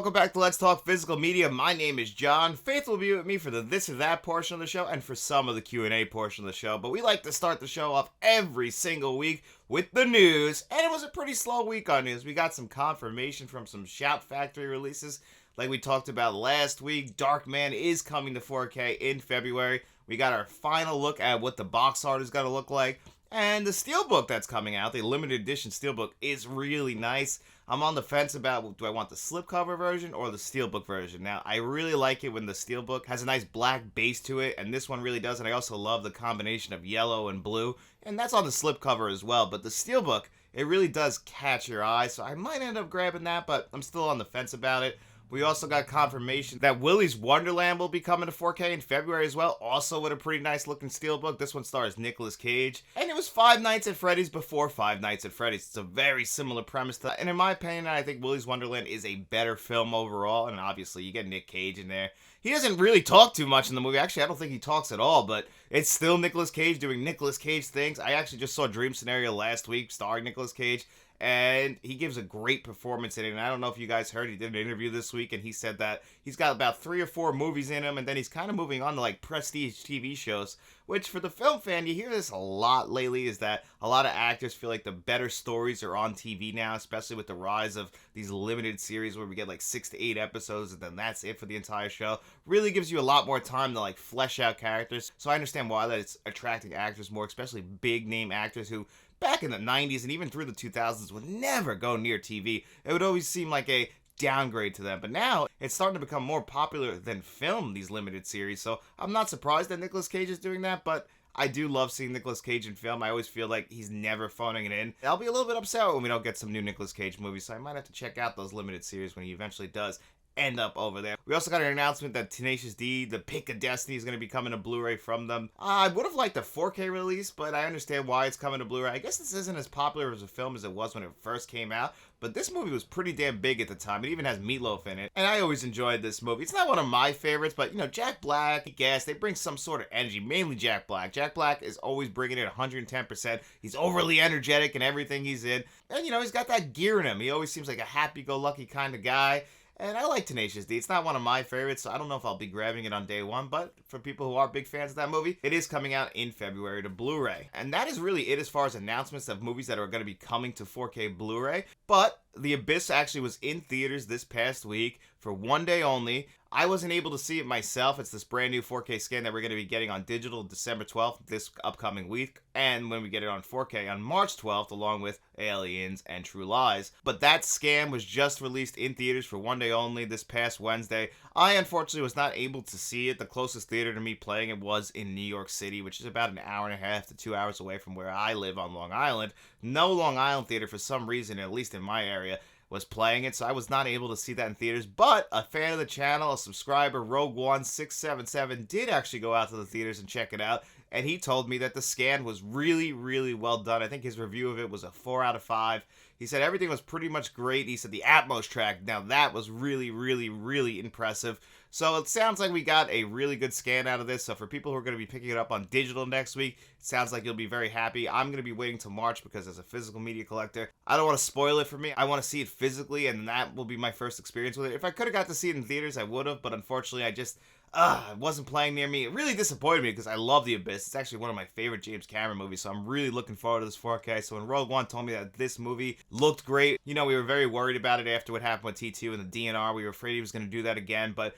welcome back to Let's Talk Physical Media. My name is John. Faith will be with me for the this or that portion of the show and for some of the Q&A portion of the show. But we like to start the show off every single week with the news. And it was a pretty slow week on news. We got some confirmation from some Shout Factory releases. Like we talked about last week, Darkman is coming to 4K in February. We got our final look at what the box art is going to look like. And the steelbook that's coming out, the limited edition steelbook, is really nice. I'm on the fence about, do I want the slipcover version or the steelbook version? Now, I really like it when the steelbook has a nice black base to it, and this one really does, and I also love the combination of yellow and blue, and that's on the slipcover as well. But the steelbook, it really does catch your eye, so I might end up grabbing that, but I'm still on the fence about it. We also got confirmation that Willy's Wonderland will be coming to 4K in February as well, also with a pretty nice looking steelbook. This one stars Nicolas Cage, and it was Five Nights at Freddy's before Five Nights at Freddy's. It's a very similar premise to that, and in my opinion, I think Willy's Wonderland is a better film overall, and obviously you get Nick Cage in there. He doesn't really talk too much in the movie. Actually, I don't think he talks at all, but it's still Nicolas Cage doing Nicolas Cage things. I actually just saw Dream Scenario last week starring Nicolas Cage, and he gives a great performance in it. And I don't know if you guys heard, he did an interview this week, and he said that he's got about 3 or 4 movies in him, and then he's kind of moving on to like prestige TV shows, which for the film fan, you hear this a lot lately, is that a lot of actors feel like the better stories are on TV now, especially with the rise of these limited series where we get like 6 to 8 episodes, and then that's it for the entire show. Really gives you a lot more time to like flesh out characters. So I understand why that it's attracting actors more, especially big name actors who back in the 90s and even through the 2000s would never go near TV. It would always seem like a downgrade to them. But now it's starting to become more popular than film, these limited series. So I'm not surprised that Nicolas Cage is doing that, but I do love seeing Nicolas Cage in film. I always feel like he's never phoning it in. I'll be a little bit upset when we don't get some new Nicolas Cage movies, so I might have to check out those limited series when he eventually does end up over there. We also got an announcement that Tenacious D, the Pick of Destiny, is going to be coming to Blu-ray from them. I would have liked a 4K release, but I understand why it's coming to Blu-ray. I guess this isn't as popular as a film as it was when it first came out, but this movie was pretty damn big at the time. It even has Meatloaf in it, and I always enjoyed this movie. It's not one of my favorites, but, you know, Jack Black, Gas, they bring some sort of energy, mainly Jack Black. Jack Black is always bringing it 110%. He's overly energetic in everything he's in, and, you know, he's got that gear in him. He always seems like a happy-go-lucky kind of guy. And I like Tenacious D. It's not one of my favorites, so I don't know if I'll be grabbing it on day one, but for people who are big fans of that movie, it is coming out in February to Blu-ray. And that is really it as far as announcements of movies that are going to be coming to 4K Blu-ray. But The Abyss actually was in theaters this past week for one day only. I wasn't able to see it myself. It's this brand new 4K scan that we're going to be getting on digital December 12th, this upcoming week, and when we get it on 4K on March 12th, along with Aliens and True Lies. But that scan was just released in theaters for one day only this past Wednesday. I unfortunately was not able to see it. The closest theater to me playing it was in New York City, which is about an hour and a half to 2 hours away from where I live on Long Island. No Long Island theater, for some reason, at least in my area, was playing it, so I was not able to see that in theaters. But a fan of the channel, a subscriber, Rogue1677, did actually go out to the theaters and check it out, and he told me that the scan was really, really well done. I think his review of it was a 4 out of 5. He said everything was pretty much great. He said the Atmos track, now that was really, really, really impressive. So it sounds like we got a really good scan out of this. So for people who are going to be picking it up on digital next week, it sounds like you'll be very happy. I'm going to be waiting till March because as a physical media collector, I don't want to spoil it for me. I want to see it physically, and that will be my first experience with it. If I could have got to see it in theaters, I would have, but unfortunately, it wasn't playing near me. It really disappointed me because I love The Abyss. It's actually one of my favorite James Cameron movies, so I'm really looking forward to this 4K. So when Rogue One told me that this movie looked great, you know, we were very worried about it after what happened with T2 and the DNR. We were afraid he was going to do that again, but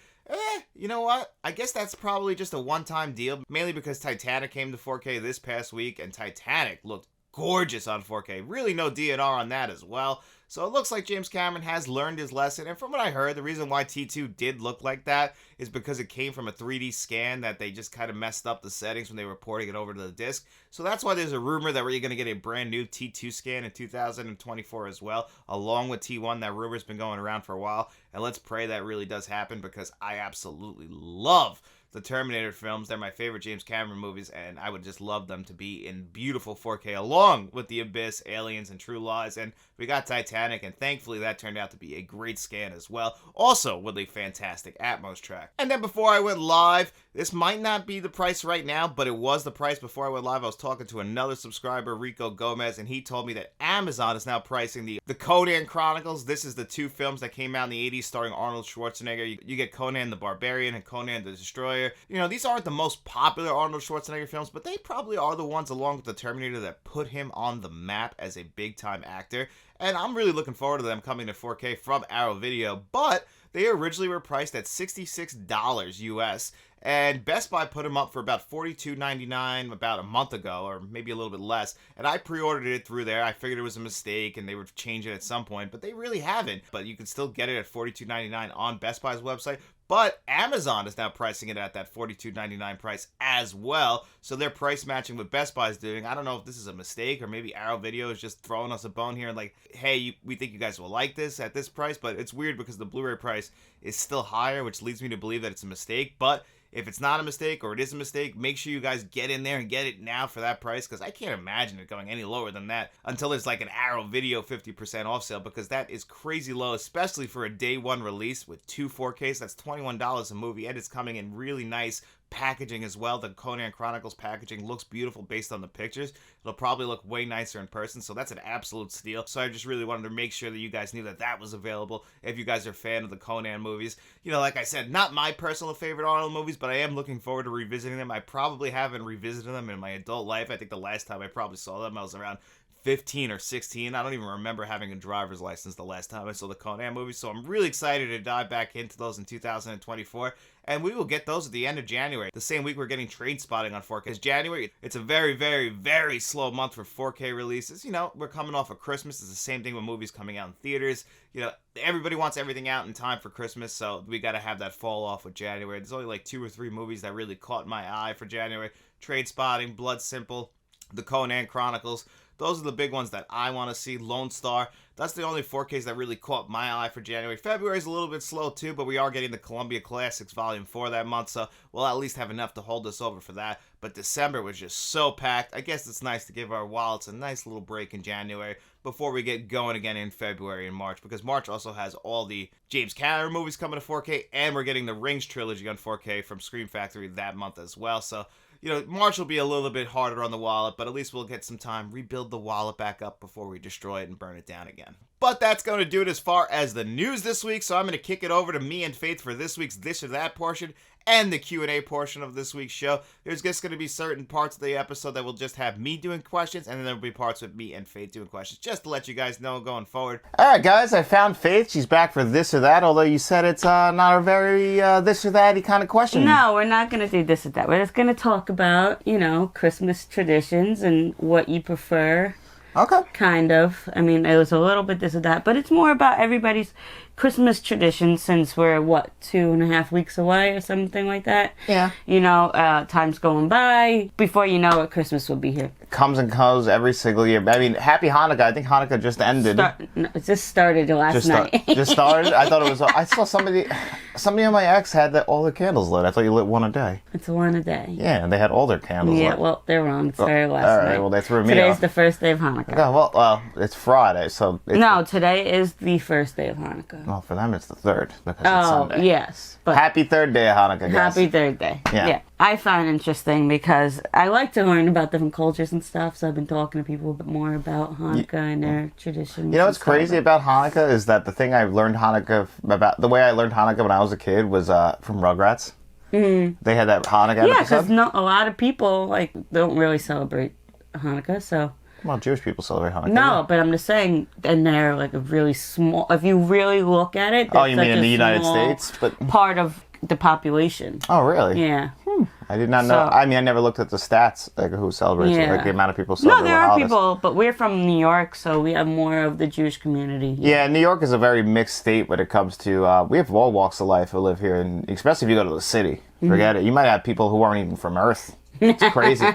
you know what? I guess that's probably just a one-time deal, mainly because Titanic came to 4K this past week, and Titanic looked gorgeous on 4K. Really no DNR on that as well. So it looks like James Cameron has learned his lesson, and from what I heard, the reason why T2 did look like that is because it came from a 3D scan that they just kind of messed up the settings when they were porting it over to the disc. So that's why there's a rumor that we're going to get a brand new T2 scan in 2024 as well, along with T1. That rumor's been going around for a while, and let's pray that really does happen because I absolutely love the Terminator films. They're my favorite James Cameron movies, and I would just love them to be in beautiful 4K along with The Abyss, Aliens, and True Lies. And we got Titanic, and thankfully that turned out to be a great scan as well, also with a fantastic Atmos track. And then before I went live, This might not be the price right now, but it was the price before I went live. I was talking to another subscriber, Rico Gomez, and he told me that Amazon is now pricing the Conan Chronicles. This is the 2 films that came out in the 80s starring Arnold Schwarzenegger. You get Conan the Barbarian and Conan the Destroyer. You know, these aren't the most popular Arnold Schwarzenegger films, but they probably are the ones, along with the Terminator, that put him on the map as a big-time actor. And I'm really looking forward to them coming to 4K from Arrow Video, but they originally were priced at $66 US, and Best Buy put them up for about $42.99 about a month ago, or maybe a little bit less, and I pre-ordered it through there. I figured it was a mistake, and they would change it at some point, but they really haven't. But you can still get it at $42.99 on Best Buy's website, but Amazon is now pricing it at that $42.99 price as well, so they're price matching what Best Buy is doing. I don't know if this is a mistake, or maybe Arrow Video is just throwing us a bone here and like, hey, we think you guys will like this at this price, but it's weird because the Blu-ray price is still higher, which leads me to believe that it's a mistake. But if it's not a mistake, or it is a mistake, make sure you guys get in there and get it now for that price, because I can't imagine it going any lower than that until there's like an Arrow Video 50% off sale, because that is crazy low, especially for a day one release with 2 4Ks. That's $21 a movie, and it's coming in really nice packaging as well. The Conan Chronicles packaging looks beautiful based on the pictures. It'll probably look way nicer in person, so that's an absolute steal. So I just really wanted to make sure that you guys knew that that was available if you guys are a fan of the Conan movies. You know, like I said, not my personal favorite Arnold movies, but I am looking forward to revisiting them. I probably haven't revisited them in my adult life. I think the last time I probably saw them, I was around 15 or 16. I don't even remember having a driver's license the last time I saw the Conan movies, so I'm really excited to dive back into those in 2024, and we will get those at the end of January, the same week we're getting Train Spotting on 4K. It's January. It's a very, very, very slow month for 4K releases. You know, we're coming off of Christmas. It's the same thing with movies coming out in theaters. You know, everybody wants everything out in time for Christmas, so we got to have that fall off with January. There's only like 2 or 3 movies that really caught my eye for January. Train Spotting, Blood Simple, the Conan Chronicles. Those are the big ones that I want to see. Lone Star. That's the only 4Ks that really caught my eye for January. February is a little bit slow too, but we are getting the Columbia Classics Volume 4 that month, so we'll at least have enough to hold us over for that. But December was just so packed. I guess it's nice to give our wallets a nice little break in January before we get going again in February and March, because March also has all the James Cameron movies coming to 4K, and we're getting the Rings trilogy on 4K from Scream Factory that month as well. So, you know, March will be a little bit harder on the wallet, but at least we'll get some time, rebuild the wallet back up before we destroy it and burn it down again. But that's going to do it as far as the news this week, so I'm going to kick it over to me and Faith for this week's This or That portion and the Q&A portion of this week's show. There's just going to be certain parts of the episode that will just have me doing questions, and then there'll be parts with me and Faith doing questions, just to let you guys know going forward. All right, guys, I found Faith. She's back for This or That, although you said it's not a very this or that-y kind of question. No, we're not going to do this or that. We're just going to talk about, you know, Christmas traditions and what you prefer. Okay. Kind of. I mean, it was a little bit this or that, but it's more about everybody's Christmas tradition, since we're, 2.5 weeks away or something like that? Yeah. You know, time's going by. Before you know it, Christmas will be here. Comes and goes every single year. I mean, Happy Hanukkah. I think Hanukkah just ended. It just started last night. Just started? I thought it was... I saw somebody on my ex had all their candles lit. I thought you lit one a day. It's one a day. Yeah, and they had all their candles lit. Yeah, well, they're wrong. It started last night. All right, well, they threw me Today's off. The first day of Hanukkah. Yeah, well, it's Friday, so... No, today is the first day of Hanukkah. Well, for them, it's the third, because it's Sunday. Yes. But happy third day of Hanukkah, guys. Happy third day. Yeah. I find it interesting because I like to learn about different cultures and stuff, so I've been talking to people a bit more about Hanukkah and their traditions. You know what's crazy about Hanukkah is that the thing I learned the way I learned Hanukkah when I was a kid was from Rugrats. Mm-hmm. They had that Hanukkah episode. Yeah, because a lot of people don't really celebrate Hanukkah, so... Well, Jewish people celebrate Hanukkah. No, but I'm just saying, and they're a really small... If you really look at it... Oh, you mean in the United States? But part of the population. Oh, really? Yeah. I did not know. I mean, I never looked at the stats, who celebrates it, the amount of people celebrate. No, there are people, but we're from New York, so we have more of the Jewish community. Yeah, New York is a very mixed state when it comes to... we have all walks of life who live here, and especially if you go to the city. Forget it. You might have people who aren't even from Earth. It's crazy.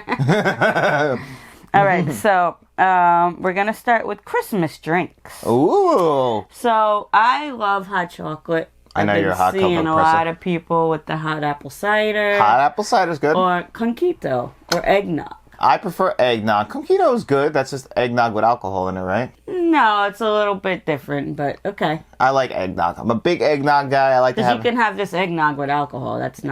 All right, so we're going to start with Christmas drinks. Ooh. So I love hot chocolate. I know you're a hot chocolate person. I've been seeing a lot of people with the hot apple cider. Hot apple cider's good. Or conquito, or eggnog. I prefer eggnog. Conquito is good. That's just eggnog with alcohol in it, right? No, it's a little bit different, but okay. I like eggnog. I'm a big eggnog guy. I like to have... Because you can have this eggnog with alcohol. It's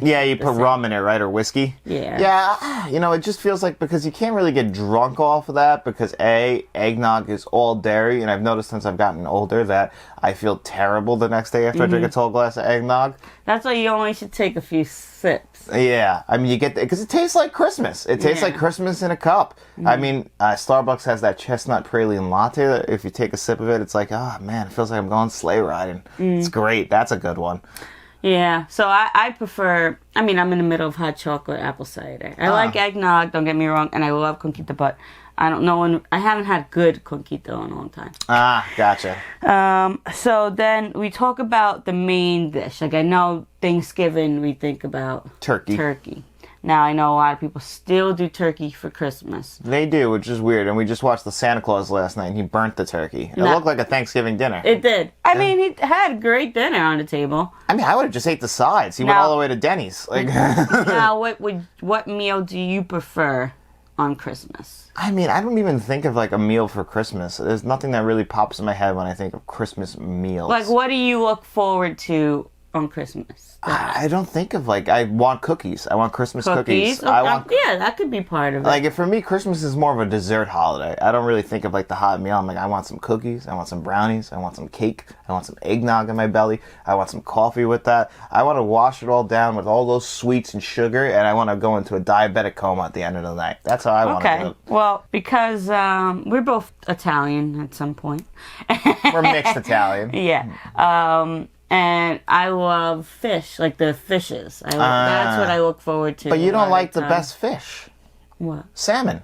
Yeah, you put rum in it, right? Or whiskey? Yeah. Yeah, it just feels like, because you can't really get drunk off of that, because eggnog is all dairy, and I've noticed since I've gotten older that I feel terrible the next day after I drink a tall glass of eggnog. That's why you only should take a few sips. Yeah, I mean, you get because it tastes like Christmas. It tastes like Christmas in a cup. I mean, Starbucks has that chestnut praline latte that if you take a sip of it, it's like, oh man, it feels like I'm going sleigh riding. It's great. That's a good one. Yeah, so I prefer, I'm in the middle of hot chocolate apple cider. I like eggnog, don't get me wrong, and I love conquito, but I don't know, I haven't had good conquito in a long time. Gotcha. So then we talk about the main dish. Like, I know Thanksgiving, we think about turkey. Now, I know a lot of people still do turkey for Christmas. They do, which is weird. And we just watched the Santa Claus last night, and he burnt the turkey. It looked like a Thanksgiving dinner. It did. I mean, he had a great dinner on the table. I mean, I would have just ate the sides. He went all the way to Denny's. Like, now, what meal do you prefer on Christmas? I mean, I don't even think of like a meal for Christmas. There's nothing that really pops in my head when I think of Christmas meals. Like, what do you look forward to on Christmas? I don't think of I want cookies. I want Christmas cookies. Yeah, that could be part of it. Like, for me, Christmas is more of a dessert holiday. I don't really think of the hot meal. I'm like, I want some cookies. I want some brownies. I want some cake. I want some eggnog in my belly. I want some coffee with that. I want to wash it all down with all those sweets and sugar, and I want to go into a diabetic coma at the end of the night. That's how I want to do it. Well, because we're both Italian at some point. We're mixed Italian. Yeah. And I love fish, like the fishes. That's what I look forward to. But you don't like the best fish. What? Salmon.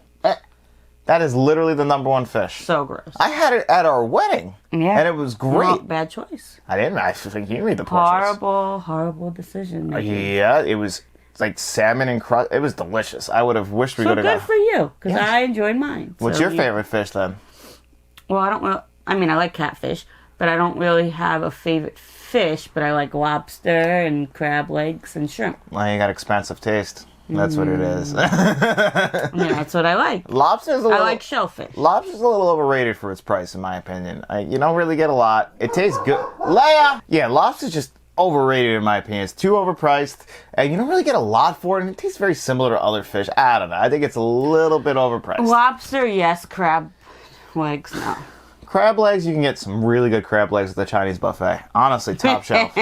That is literally the number one fish. So gross. I had it at our wedding. Yeah. And it was great. Well, bad choice. I didn't. I think you read the portraits. Horrible decision. Yeah, it was like salmon and crust. It was delicious. I would have wished we could have got. So good for you, because I enjoyed mine. What's your favorite fish then? Well, I like catfish, but I don't really have a favorite fish, but I like lobster and crab legs and shrimp. Well, you got expensive taste. That's what it is. Yeah, that's what I like. I like shellfish. Lobster's a little overrated for its price, in my opinion. You don't really get a lot. It tastes good. Leia! Yeah, lobster's just overrated, in my opinion. It's too overpriced, and you don't really get a lot for it, and it tastes very similar to other fish. I don't know. I think it's a little bit overpriced. Lobster, yes. Crab legs, no. Crab legs, you can get some really good crab legs at the Chinese buffet. Honestly, top shelf.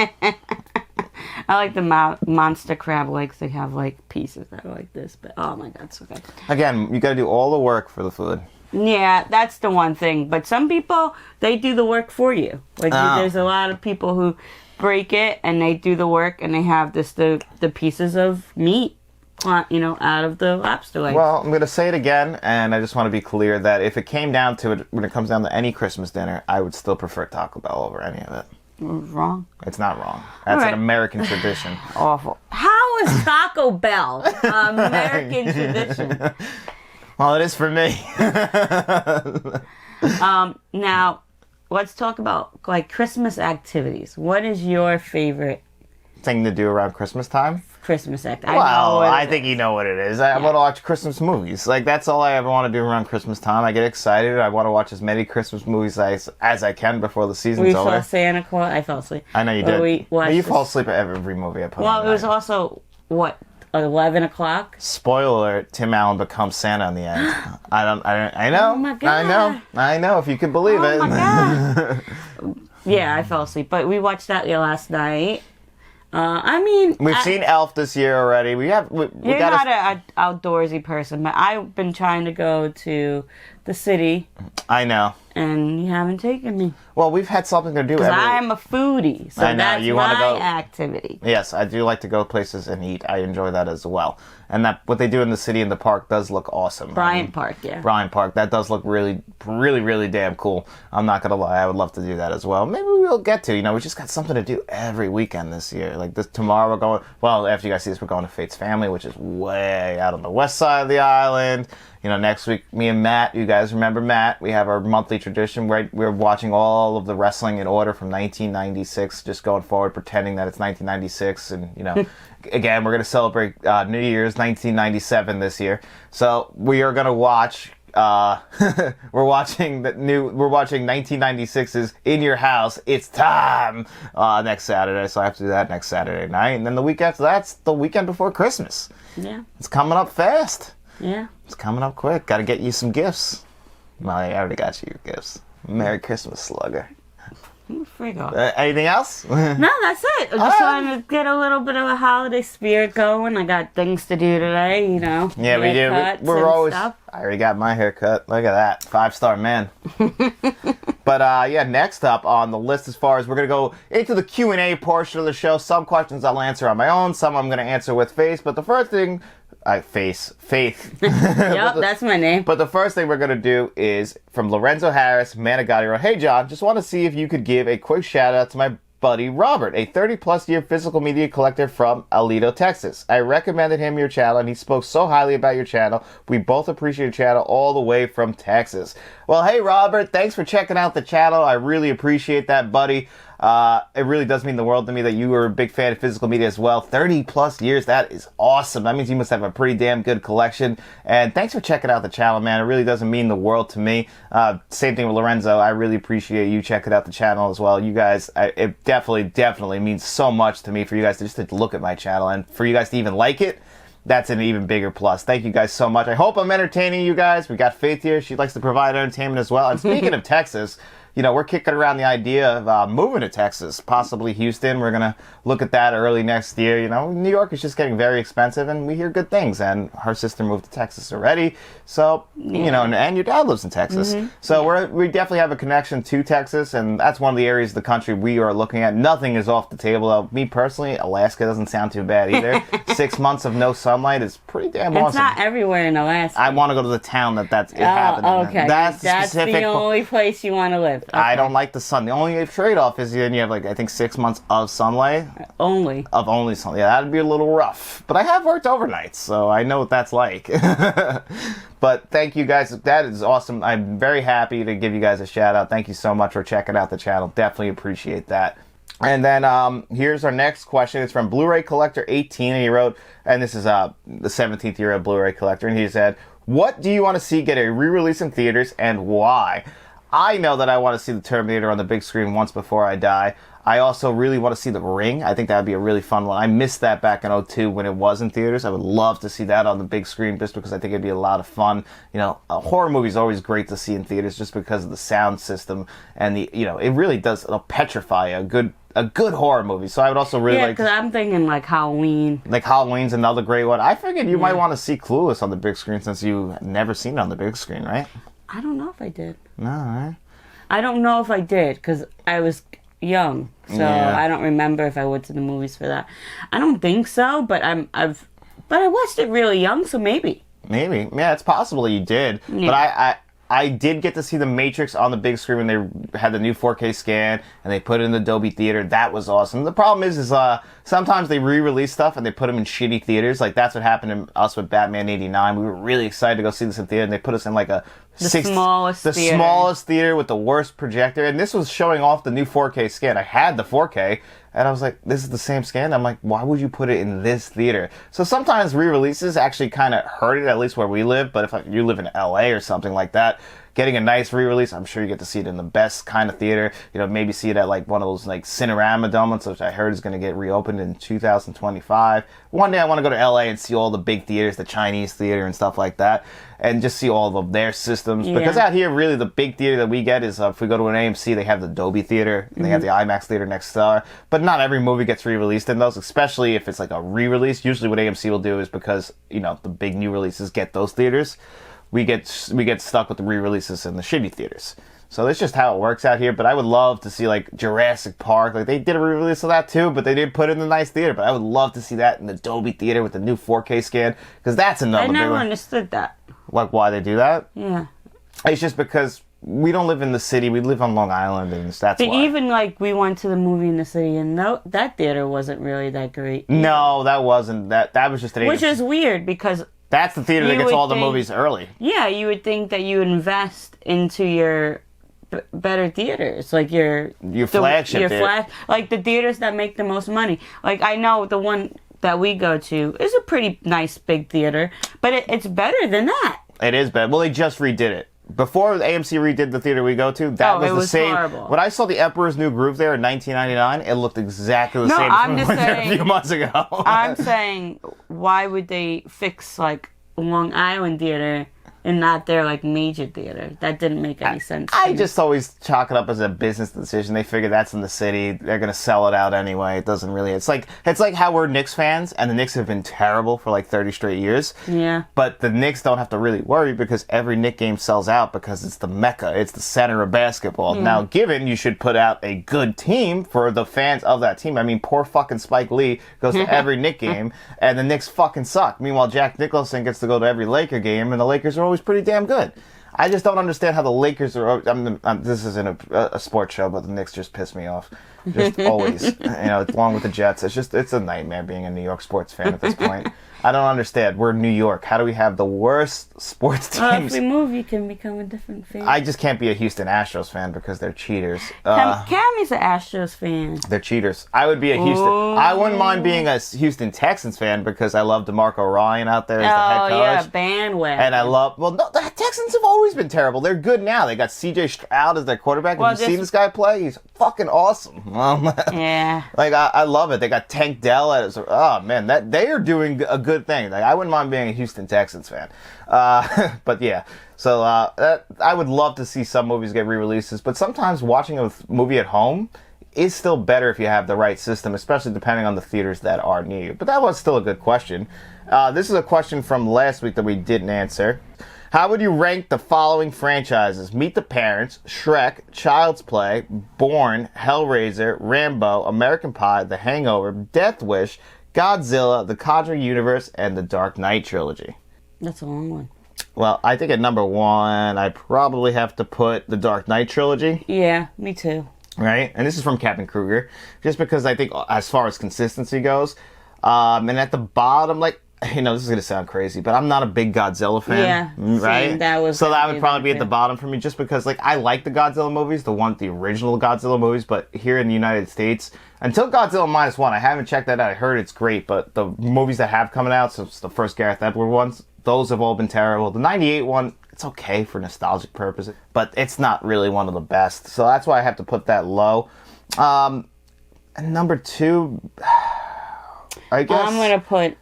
I like the monster crab legs. They have pieces that are like this, but oh my god, so good. Again, you got to do all the work for the food. Yeah, that's the one thing. But some people, they do the work for you. There's a lot of people who break it and they do the work and they have the pieces of meat, out of the lobster legs. Well, I'm going to say it again, and I just want to be clear that if it came down to it, when it comes down to any Christmas dinner, I would still prefer Taco Bell over any of it. Wrong? It's not wrong. That's an American tradition. Awful. How is Taco Bell American tradition? Well, it is for me. Now, let's talk about Christmas activities. What is your favorite thing to do around Christmas time? Christmas act. I think you know what it is. I want to watch Christmas movies. That's all I ever want to do around Christmas time. I get excited. I want to watch as many Christmas movies as I can before the season's over. We saw Santa Claus. I fell asleep. I know you did. You fall asleep at every movie I put on. Well, it was also, 11 o'clock? Spoiler alert, Tim Allen becomes Santa in the end. I know. Oh my God. I know, if you can believe it. Oh my God. Yeah, I fell asleep. But we watched that last night. We've seen Elf this year already. You're not an outdoorsy person, but I've been trying to go to the city. I know. And you haven't taken me. Well, we've had something to do. Because I'm a foodie, so I know, that's you want to go activity. Yes, I do like to go places and eat. I enjoy that as well. And that what they do in the city and the park does look awesome. Bryant Park, yeah. Bryant Park, that does look really, really, really damn cool. I'm not gonna lie, I would love to do that as well. Maybe we'll get to. We just got something to do every weekend this year. Tomorrow we're going. Well, after you guys see this, we're going to Fate's Family, which is way out on the west side of the island. Next week, me and Matt, you guys remember Matt, we have our monthly tradition where we're watching all of the wrestling in order from 1996, just going forward, pretending that it's 1996. And, again, we're going to celebrate New Year's 1997 this year. So we are going to watch we're watching 1996's In Your House, It's Time, next Saturday. So I have to do that next Saturday night. And then the week after that's the weekend before Christmas. Yeah. It's coming up fast. Yeah. It's coming up quick. Got to get you some gifts. Well, I already got you your gifts. Merry Christmas, Slugger. Freak off. Anything else? No, that's it. I just wanted to get a little bit of a holiday spirit going. I got things to do today, you know. Yeah, we do. We're always... Stuff. I already got my haircut. Look at that. 5-star man. But, yeah, next up on the list as far as we're going to go into the Q&A portion of the show. Some questions I'll answer on my own. Some I'm going to answer with Faith. But the first thing... Faith. Yep, that's my name. But the first thing we're going to do is from Lorenzo Harris, Manigotti wrote, "Hey, John, just want to see if you could give a quick shout out to my buddy Robert, a 30-plus year physical media collector from Aledo, Texas. I recommended him your channel, and he spoke so highly about your channel. We both appreciate your channel all the way from Texas." Well, hey, Robert, thanks for checking out the channel. I really appreciate that, buddy. It really does mean the world to me that you are a big fan of physical media as well. 30-plus years, that is awesome. That means you must have a pretty damn good collection. And thanks for checking out the channel, man. It really doesn't mean the world to me. Same thing with Lorenzo. I really appreciate you checking out the channel as well. You guys, it definitely means so much to me for you guys to just to look at my channel and for you guys to even like it. That's an even bigger plus. Thank you guys so much. I hope I'm entertaining you guys. We got Faith here. She likes to provide entertainment as well. And speaking of Texas, you know, we're kicking around the idea of moving to Texas, possibly Houston. We're going to look at that early next year. You know, New York is just getting very expensive, and we hear good things. And her sister moved to Texas already. So, you know, and your dad lives in Texas. Mm-hmm. So we definitely have a connection to Texas, and that's one of the areas of the country we are looking at. Nothing is off the table, though. Me personally, Alaska doesn't sound too bad either. 6 months of no sunlight is pretty damn awesome. It's not everywhere in Alaska. I want to go to the town that's happening. Okay. That's the only place you want to live. Okay. I don't like the sun. The only trade-off is then you have, like, I think 6 months of sunlight. Only sunlight. Yeah, that'd be a little rough. But I have worked overnight, so I know what that's like. But thank you guys. That is awesome. I'm very happy to give you guys a shout-out. Thank you so much for checking out the channel. Definitely appreciate that. And then here's our next question. It's from Blu-ray Collector 18, and he wrote, and this is the 17th year of Blu-ray Collector, and he said, "What do you want to see get a re-release in theaters, and why?" I know that I want to see the Terminator on the big screen once before I die. I also really want to see The Ring. I think that would be a really fun one. I missed that back in 2002 when it was in theaters. I would love to see that on the big screen just because I think it'd be a lot of fun. You know, a horror movie is always great to see in theaters just because of the sound system and it really does petrify a good horror movie. So I would also really like... Yeah, because I'm thinking like Halloween. Like Halloween's another great one. I figured you might want to see Clueless on the big screen since you've never seen it on the big screen, right? I don't know if I did. No, right? I don't know if I did because I was young, so I don't remember if I went to the movies for that. I don't think so, but I watched it really young, so maybe. Maybe, yeah, it's possible that you did. Yeah. But I did get to see The Matrix on the big screen when they had the new 4K scan and they put it in the Dolby Theater. That was awesome. The problem is sometimes they re-release stuff and they put them in shitty theaters. Like that's what happened to us with Batman '89. We were really excited to go see this in theater, and they put us in like the smallest theater with the worst projector. And this was showing off the new 4K scan. I had the 4K. And I was like, this is the same scan? I'm like, why would you put it in this theater? So sometimes re-releases actually kind of hurt it, at least where we live. But if you live in LA or something like that, getting a nice re-release, I'm sure you get to see it in the best kind of theater. You know, maybe see it at like one of those like Cinerama Domes, which I heard is going to get reopened in 2025. One day I want to go to LA and see all the big theaters, the Chinese theater and stuff like that, and just see all of their systems. Yeah. Because out here, really, the big theater that we get is if we go to an AMC, they have the Dolby Theater, and they have the IMAX Theater next door. But not every movie gets re-released in those, especially if it's like a re-release. Usually what AMC will do is because, you know, the big new releases get those theaters. We get stuck with the re-releases in the shitty theaters. So that's just how it works out here. But I would love to see like Jurassic Park. Like they did a re-release of that too, but they didn't put it in the nice theater. But I would love to see that in the Dolby Theater with the new 4K scan, because that's another. I never understood that. Like why they do that? Yeah. It's just because we don't live in the city. We live on Long Island, and that's but why. Even like we went to the movie in the city, and that theater wasn't really that great. No, that wasn't. That was just an. Which is weird because. That's the theater that gets all the movies early. Yeah, you would think that you would invest into your better theaters, like your flagship theater. Like the theaters that make the most money. Like I know the one that we go to is a pretty nice big theater, but it's better than that. It is bad. Well, they just redid it. Before AMC redid the theater we go to, that was the same. Horrible. When I saw the Emperor's New Groove there in 1999, it looked exactly the same as when we went there a few months ago. I'm saying, why would they fix like Long Island theater and not their like major theater? That didn't make any sense. I just always chalk it up as a business decision. They figure that's in the city. They're gonna sell it out anyway. It doesn't really. It's like how we're Knicks fans, and the Knicks have been terrible for like 30 straight years. Yeah. But the Knicks don't have to really worry because every Knicks game sells out because it's the mecca. It's the center of basketball. Yeah. Now, given you should put out a good team for the fans of that team. I mean, poor fucking Spike Lee goes to every Knicks game, and the Knicks fucking suck. Meanwhile, Jack Nicholson gets to go to every Laker game, and the Lakers are always pretty damn good. I just don't understand how the Lakers are. This isn't a sports show, but the Knicks just piss me off. Just always, along with the Jets. It's a nightmare being a New York sports fan at this point. I don't understand. We're New York. How do we have the worst sports teams? If we move, you can become a different fan. I just can't be a Houston Astros fan because they're cheaters. Cammy's an Astros fan. They're cheaters. I would be a Houston. Ooh. I wouldn't mind being a Houston Texans fan because I love DeMarco Ryan out there as the head coach. Oh yeah, bandwagon. And I love. Well, no, the Texans have always been terrible. They're good now. They got C.J. Stroud as their quarterback. Have you seen this guy play? He's fucking awesome. Yeah. Like I love it. They got Tank Dell as. Oh man, that they are doing a good thing. Like I wouldn't mind being a Houston Texans fan. But yeah. So I would love to see some movies get re-releases, but sometimes watching a movie at home is still better if you have the right system, especially depending on the theaters that are near you. But that was still a good question. This is a question from last week that we didn't answer. How would you rank the following franchises? Meet the Parents, Shrek, Child's Play, Bourne, Hellraiser, Rambo, American Pie, The Hangover, Death Wish, Godzilla, The Conjuring Universe, and The Dark Knight Trilogy. That's a long one. Well, I think at number one, I probably have to put The Dark Knight Trilogy. Yeah, me too. Right? And this is from Captain Kruger. Just because I think as far as consistency goes, and at the bottom, like, this is going to sound crazy, but I'm not a big Godzilla fan. Yeah. Right? Same, that would probably be at the bottom for me just because, like, I like the Godzilla movies, the original Godzilla movies, but here in the United States, until Godzilla -1, I haven't checked that out. I heard it's great, but the movies that have coming out since the first Gareth Edwards ones, those have all been terrible. The 98 one, it's okay for nostalgic purposes, but it's not really one of the best. So that's why I have to put that low. And number two, I guess I'm gonna put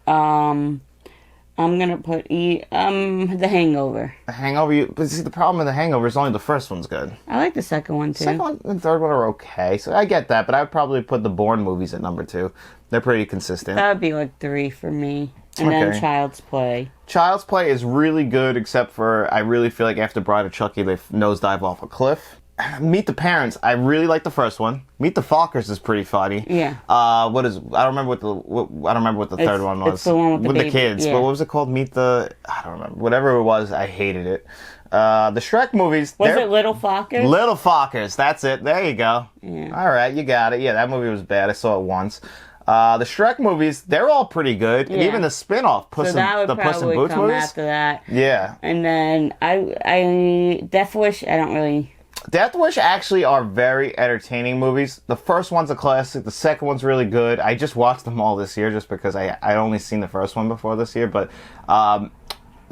The Hangover. The Hangover. But see, the problem with The Hangover is only the first one's good. I like the second one too. Second one and third one are okay, so I get that. But I would probably put the Bourne movies at number two. They're pretty consistent. That would be like 3 for me. And then Child's Play. Child's Play is really good, except for I really feel like after Bride of Chucky, they nosedive off a cliff. Meet the Parents, I really like the first one. Meet the Fockers is pretty funny. Yeah. I don't remember what the third one was. It's the one with the kids. Yeah. But what was it called? I don't remember. Whatever it was, I hated it. The Shrek movies. Was it Little Fockers? Little Fockers. That's it. There you go. Yeah. All right, you got it. Yeah, that movie was bad. I saw it once. The Shrek movies, they're all pretty good. Yeah. And even the spin-off, So that would probably come after that. Yeah. And then I Death Wish, I don't really... Death Wish actually are very entertaining movies. The first one's a classic. The second one's really good. I just watched them all this year just because I only seen the first one before this year. But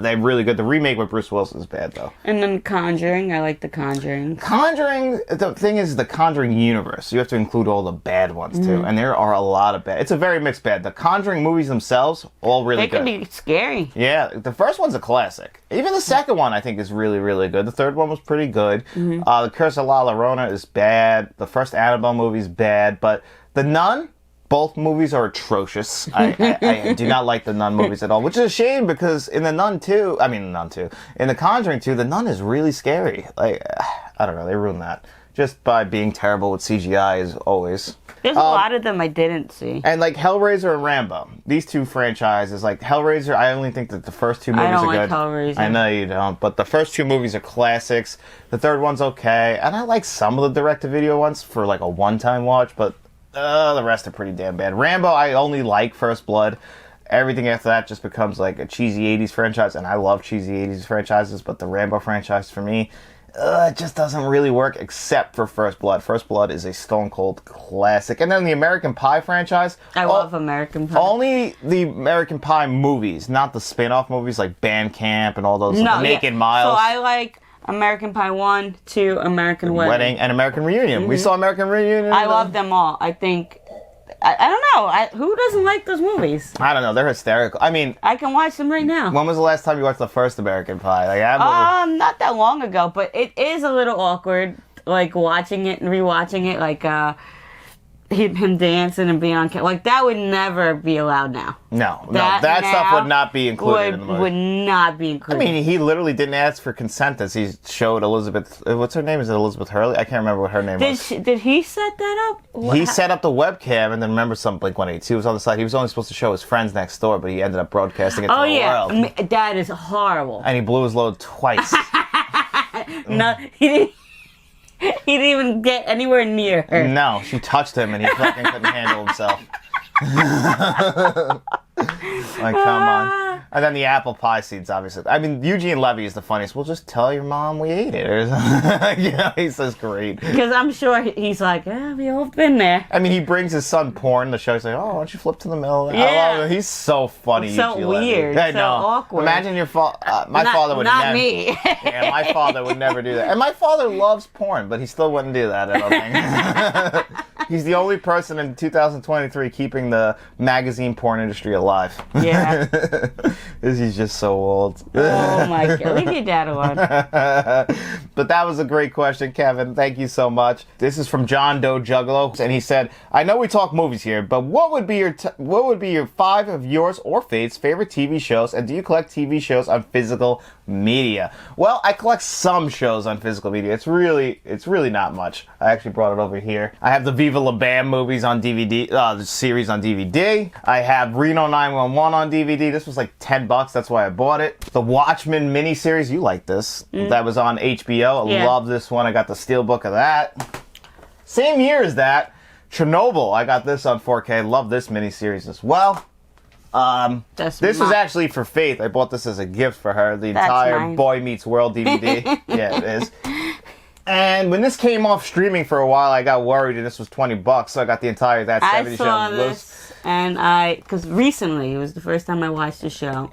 they're really good. The remake with Bruce Willis is bad, though. And then Conjuring. I like The Conjuring. Conjuring, the thing is the Conjuring universe. You have to include all the bad ones, too. And there are a lot of bad. It's a very mixed bag. The Conjuring movies themselves, all really good. They can be scary. Yeah, the first one's a classic. Even the second one, I think, is really, really good. The third one was pretty good. The Curse of La Llorona is bad. The first Annabelle movie is bad. But The Nun... Both movies are atrocious. I do not like the Nun movies at all, which is a shame because in The Nun 2, in The Conjuring 2, The Nun is really scary. Like, I don't know, they ruined that. Just by being terrible with CGI as always. There's a lot of them I didn't see. And like Hellraiser and Rambo, these two franchises, like Hellraiser, I only think that the first two movies are good. I don't like Hellraiser. I know you don't, but the first two movies are classics. The third one's okay, and I like some of the direct-to-video ones for like a one-time watch, but the rest are pretty damn bad. Rambo, I only like First Blood. Everything after that just becomes like a cheesy 80s franchise, and I love cheesy 80s franchises, but the Rambo franchise for me it just doesn't really work except for First Blood. First Blood is a stone cold classic. And then the American Pie franchise. I love American Pie. Only the American Pie movies, not the spin-off movies like Band Camp and all those Naked Miles. So I like American Pie 1, 2, American Wedding. And American Reunion. We saw American Reunion. I love them all. I think... I don't know. Who doesn't like those movies? I don't know. They're hysterical. I mean... I can watch them right now. When was the last time you watched the first American Pie? Like, not that long ago, but it is a little awkward, like, watching it and rewatching it, like, him dancing and being on camera. Like, that would never be allowed now. No, that stuff would not be included in the movie. Would not be included. I mean, he literally didn't ask for consent as he showed Elizabeth... What's her name? Is it Elizabeth Hurley? I can't remember what her name was. Did he set that up? He set up the webcam, and then remember some Blink-182 was on the side. He was only supposed to show his friends next door, but he ended up broadcasting it to the world. That is horrible. And he blew his load twice. No, he didn't. He didn't even get anywhere near her. No, she touched him and he fucking couldn't handle himself. Like, come on. And then the apple pie seeds, obviously. I mean, Eugene Levy is the funniest. Well, just tell your mom we ate it. Yeah, he's just great. Because I'm sure he's like, yeah, we all been there. I mean, he brings his son porn. The show's like, oh, why don't you flip to the middle? Yeah. I love him. He's so funny. So Eugene weird. Levy. I so know. awkward. Imagine your father. My father would not never. me. Yeah, my father would never do that. And my father loves porn, but he still wouldn't do that, I don't think. He's the only person in 2023 keeping the magazine porn industry alive. Yeah. He's just so old. Oh my God. Leave your dad alone. But that was a great question, Kevin. Thank you so much. This is from John Doe Juggalo, and he said, I know we talk movies here, but what would be your 5 of yours or Faith's favorite TV shows, and do you collect TV shows on physical media? Well, I collect some shows on physical media. It's really not much. I actually brought it over here. I have the Viva La Bam movies on DVD, the series on DVD. I have Reno 911 on DVD. This was like $10. That's why I bought it. The Watchmen miniseries. You like this. That was on HBO. I love this one. I got the steelbook of that. Same year as that, Chernobyl. I got this on 4K. Love this miniseries as well. This was actually for Faith. I bought this as a gift for her. The entire nice. Boy Meets World DVD. Yeah, it is. And when this came off streaming for a while, I got worried, and this was $20, so I got the entire That 70 Show. I saw this, and because recently, it was the first time I watched the show,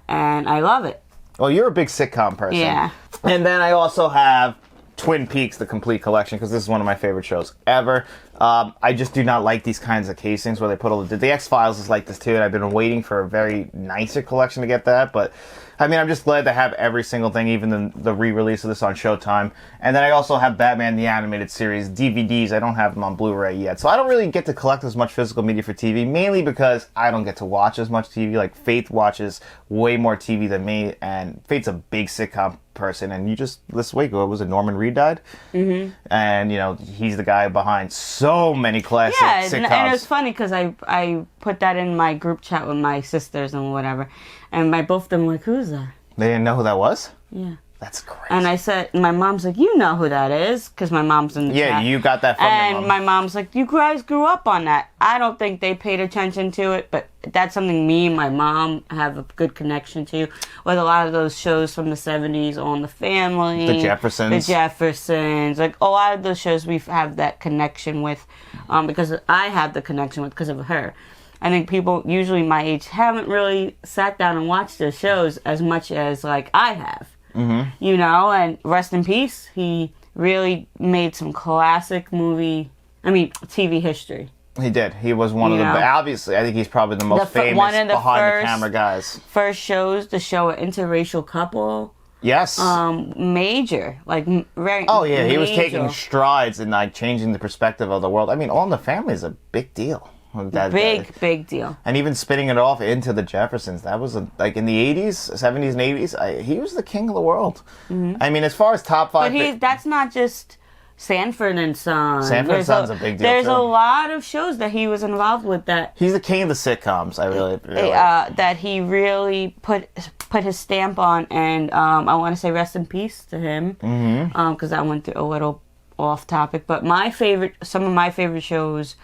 and I love it. Well, you're a big sitcom person. Yeah. And then I also have Twin Peaks, the complete collection, because this is one of my favorite shows ever. I just do not like these kinds of casings where they put all the X-Files is like this too, and I've been waiting for a very nicer collection to get that, but I mean, I'm just glad to have every single thing, even the re-release of this on Showtime. And then I also have Batman the Animated Series DVDs. I don't have them on Blu-ray yet, so I don't really get to collect as much physical media for TV, mainly because I don't get to watch as much TV. Like, Faith watches way more TV than me, and Faith's a big sitcom person, and this week, was it Norman Reed died? Mm-hmm. And, he's the guy behind so many classic sitcoms. And it's funny because I put that in my group chat with my sisters and whatever, and both of them were like, who's that? They didn't know who that was? Yeah. That's crazy. And I said, my mom's like, you know who that is, because my mom's in the chat. Yeah, you got that from your mom. And my mom's like, you guys grew up on that. I don't think they paid attention to it, but that's something me and my mom have a good connection to, with a lot of those shows from the 70s, All in the Family. The Jeffersons. Like, a lot of those shows we have that connection with, because I have the connection with because of her. I think people usually my age haven't really sat down and watched those shows as much as, like, I have. Mm-hmm. And rest in peace, he really made some classic TV history. He did. He was one of the, obviously, I think he's probably the most famous behind-the-camera guys. First shows to show an interracial couple. Yes. Major. Like, very Oh, yeah, major. he was taking strides in, like, changing the perspective of the world. I mean, All in the Family is a big deal. Big deal. And even spinning it off into the Jeffersons, that was like in the 80s, 70s and 80s, he was the king of the world. Mm-hmm. I mean, as far as top 5... But that's not just Sanford and Son. Sanford and Son's a big deal, There's too. a lot of shows that he was involved with that... He's the king of the sitcoms, I really that he really put his stamp on, and I want to say rest in peace to him, because I went through a little off topic, but some of my favorite shows...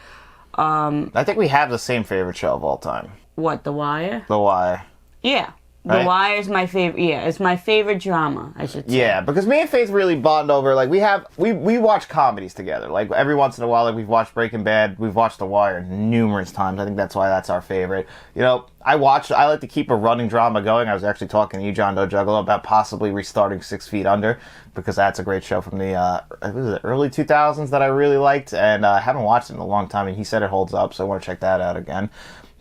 I think we have the same favorite show of all time. What, The Wire? The Wire. Yeah. The right? Wire is my favorite. Yeah, it's my favorite drama, I should say. Yeah, because me and Faith really bond over, like, we watch comedies together. Like, every once in a while, like, we've watched Breaking Bad, we've watched The Wire numerous times. I think that's why that's our favorite. You know, I like to keep a running drama going. I was actually talking to you, John Doe Juggalo, about possibly restarting 6 Feet Under, because that's a great show from the early 2000s that I really liked, and I haven't watched it in a long time, and he said it holds up, so I want to check that out again.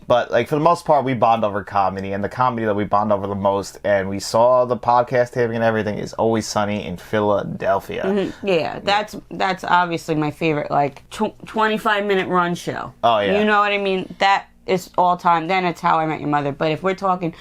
But, like, for the most part, we bond over comedy, and the comedy that we bond over the most, and we saw the podcast taping and everything, is Always Sunny in Philadelphia. Mm-hmm. Yeah, that's obviously my favorite, like, 25-minute run show. Oh, yeah. You know what I mean? That is all time. Then it's How I Met Your Mother. But if we're talking,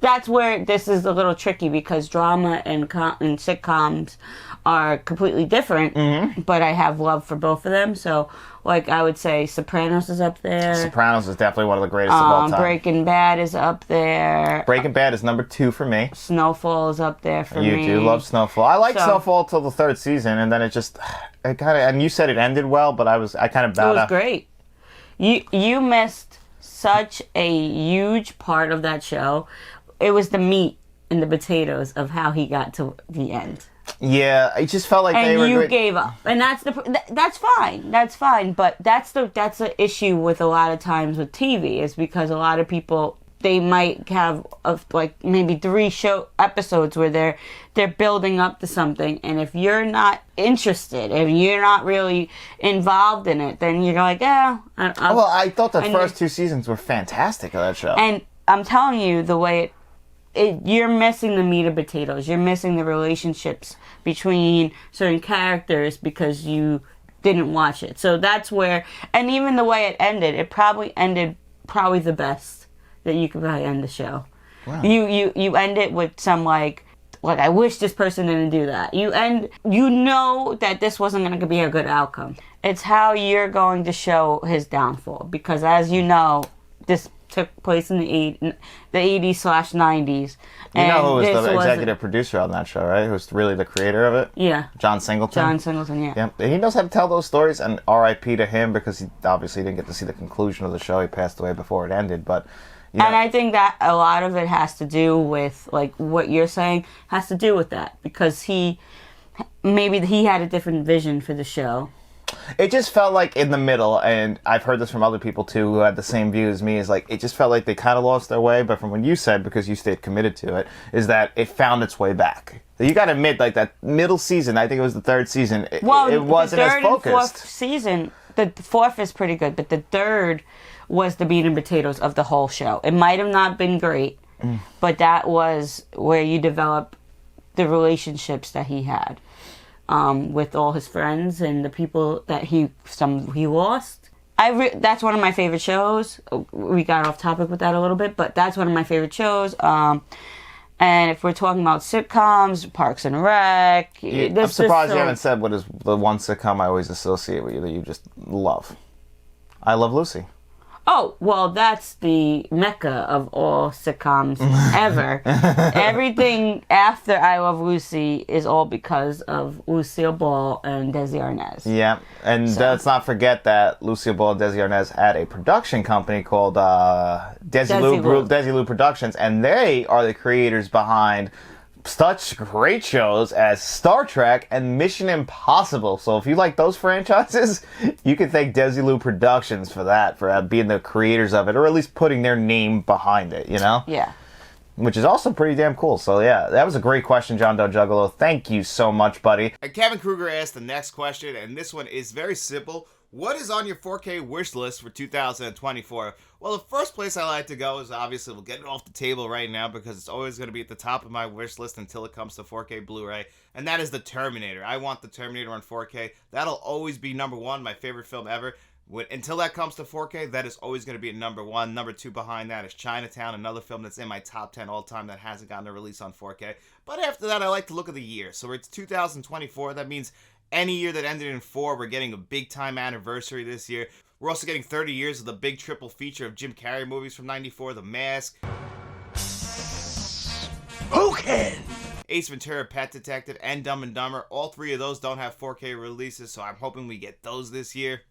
that's where this is a little tricky, because drama and sitcoms are completely different, but I have love for both of them. So, like, I would say Sopranos is up there. Sopranos is definitely one of the greatest of all time. Breaking Bad is up there. Breaking Bad is number 2 for me. Snowfall is up there for me. You do love Snowfall. I liked Snowfall till the 3rd season, and then it kind of, and you said it ended well, but I kind of bowed out. It was great. You missed such a huge part of that show. It was the meat and the potatoes of how he got to the end. Yeah, it just felt like they were. And you gave up, and that's fine. That's fine, but that's the issue with a lot of times with TV, is because a lot of people, they might have like maybe 3 show episodes where they're building up to something, and if you're not interested, if you're not really involved in it, then you're like, yeah. Well, I thought the first 2 seasons were fantastic of that show, and I'm telling you, the way you're missing the meat and potatoes. You're missing the relationships between certain characters because you didn't watch it. So that's where, and even the way it ended, it probably ended the best that you could probably end the show. Wow. You end it with some like I wish this person didn't do that. You know that this wasn't going to be a good outcome. It's how you're going to show his downfall, because as you know, this took place in the 80s/90s. You know who was the executive producer on that show, right? Who's really the creator of it? Yeah. John Singleton. John Singleton, yeah. Yeah. And he knows how to tell those stories, and R.I.P. to him, because he obviously didn't get to see the conclusion of the show. He passed away before it ended, but... You know. And I think that a lot of it has to do with, like, what you're saying has to do with that, because maybe he had a different vision for the show. It just felt like in the middle, and I've heard this from other people too who had the same view as me, is like, it just felt like they kind of lost their way, but from what you said, because you stayed committed to it, is that it found its way back. You gotta admit, like, that middle season, I think it was the 3rd season, it wasn't as focused. The 3rd and 4th season, the 4th is pretty good, but the 3rd was the meat and potatoes of the whole show. It might have not been great, but that was where you develop the relationships that he had. With all his friends and the people that he lost. That's one of my favorite shows. We got off topic with that a little bit, but that's one of my favorite shows. And if we're talking about sitcoms, Parks and Rec... I'm surprised you haven't said what is the one sitcom I always associate with you that you just love. I Love Lucy. Oh, well, that's the mecca of all sitcoms ever. Everything after I Love Lucy is all because of Lucille Ball and Desi Arnaz. Yeah, and let's not forget that Lucille Ball and Desi Arnaz had a production company called Desi Lou Productions, and they are the creators behind such great shows as Star Trek and Mission Impossible. So if you like those franchises, you can thank Desi Lou Productions for that, for being the creators of it, or at least putting their name behind it, you know? Yeah. Which is also pretty damn cool. So yeah, that was a great question, John Doe Juggalo. Thank you so much, buddy. And Kevin Kruger asked the next question, and this one is very simple. What is on your 4K wish list for 2024? Well, the first place I like to go is, obviously, we'll get it off the table right now, because it's always going to be at the top of my wish list until it comes to 4K Blu-ray, and that is the Terminator. I want the Terminator on 4K. That'll always be number 1, my favorite film ever. Until that comes to 4K, that is always going to be number 1. Number 2 behind that is Chinatown, another film that's in my top 10 all-time that hasn't gotten a release on 4K. But after that, I like to look at the year. So it's 2024. That means any year that ended in 4, we're getting a big-time anniversary this year. We're also getting 30 years of the big triple feature of Jim Carrey movies from 94, The Mask, Spoken! Ace Ventura, Pet Detective, and Dumb and Dumber. All 3 of those don't have 4K releases, so I'm hoping we get those this year.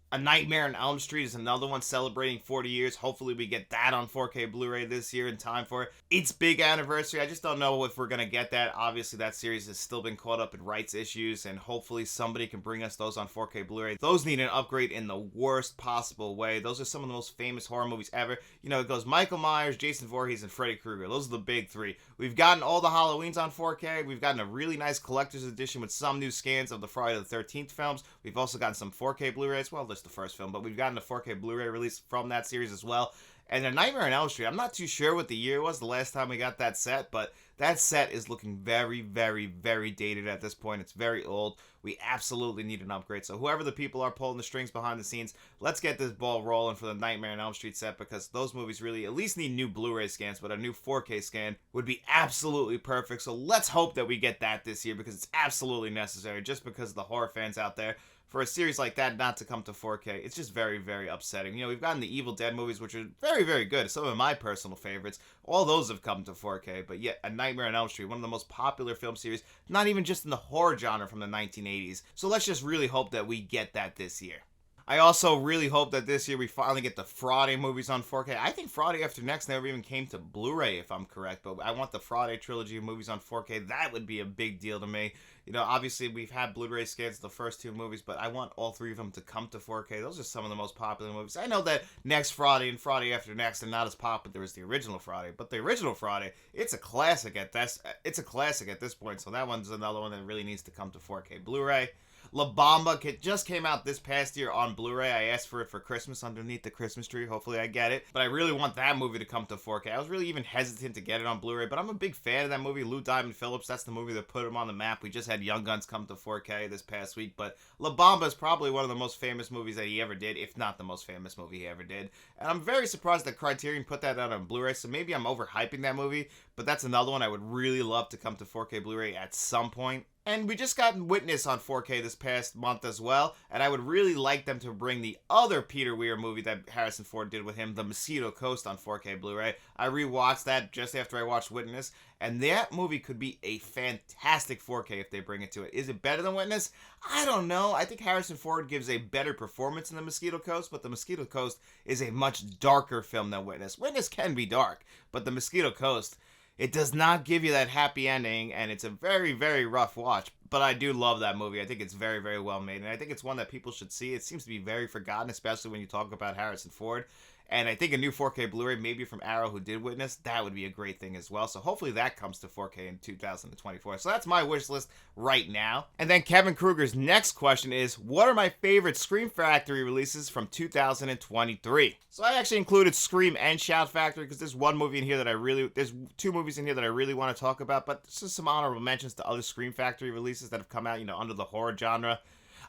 A Nightmare on Elm Street is another one celebrating 40 years. Hopefully we get that on 4K Blu-ray this year in time for its big anniversary. I just don't know if we're going to get that. Obviously that series has still been caught up in rights issues, and hopefully somebody can bring us those on 4K Blu-ray. Those need an upgrade in the worst possible way. Those are some of the most famous horror movies ever. You know, it goes Michael Myers, Jason Voorhees, and Freddy Krueger. Those are the big three. We've gotten all the Halloweens on 4K. We've gotten a really nice collector's edition with some new scans of the Friday the 13th films. We've also gotten some 4K Blu-rays. Well, there's the first film, but we've gotten a 4K Blu-ray release from that series as well. And A Nightmare on Elm Street, I'm not too sure what the year was the last time we got that set, but that set is looking very, very, very dated at this point. It's very old. We absolutely need an upgrade. So whoever the people are pulling the strings behind the scenes, let's get this ball rolling for the Nightmare on Elm Street set, because those movies really at least need new Blu-ray scans, but a new 4K scan would be absolutely perfect. So let's hope that we get that this year, because it's absolutely necessary, just because of the horror fans out there. For a series like that not to come to 4K, it's just very, very upsetting. You know, we've gotten the Evil Dead movies, which are very, very good. Some of my personal favorites. All those have come to 4K, but yet A Nightmare on Elm Street, one of the most popular film series, not even just in the horror genre from the 1980s. So let's just really hope that we get that this year. I also really hope that this year we finally get the Friday movies on 4K. I think Friday After Next never even came to Blu-ray, if I'm correct, but I want the Friday trilogy of movies on 4K. That would be a big deal to me. You know, obviously we've had Blu-ray scans of the first two movies, but I want all three of them to come to 4K. Those are some of the most popular movies. I know that Next Friday and Friday After Next are not as popular as the original Friday, but the original Friday, it's a classic at this. It's a classic at this point, so that one's another one that really needs to come to 4K Blu-ray. La Bamba just came out this past year on Blu-ray. I asked for it for Christmas underneath the Christmas tree. Hopefully I get it. But I really want that movie to come to 4K. I was really even hesitant to get it on Blu-ray, but I'm a big fan of that movie. Lou Diamond Phillips, that's the movie that put him on the map. We just had Young Guns come to 4K this past week, but La Bamba is probably one of the most famous movies that he ever did, if not the most famous movie he ever did. And I'm very surprised that Criterion put that out on Blu-ray, so maybe I'm overhyping that movie, but that's another one I would really love to come to 4K Blu-ray at some point. And we just got Witness on 4K this past month as well, and I would really like them to bring the other Peter Weir movie that Harrison Ford did with him, The Mosquito Coast, on 4K Blu-ray. I rewatched that just after I watched Witness, and that movie could be a fantastic 4K if they bring it to it. Is it better than Witness? I don't know. I think Harrison Ford gives a better performance in The Mosquito Coast, but The Mosquito Coast is a much darker film than Witness. Witness can be dark, but The Mosquito Coast, it does not give you that happy ending, and it's a very, very rough watch. But I do love that movie. I think it's very, very well made, and I think it's one that people should see. It seems to be very forgotten, especially when you talk about Harrison Ford. And I think a new 4K Blu-ray, maybe from Arrow, who did Witness, that would be a great thing as well. So hopefully that comes to 4K in 2024. So that's my wish list right now. And then Kevin Kruger's next question is, what are my favorite Scream Factory releases from 2023? So I actually included Scream and Shout Factory because there's one movie in here that there's two movies in here that I really want to talk about, but this is some honorable mentions to other Scream Factory releases that have come out, you know, under the horror genre.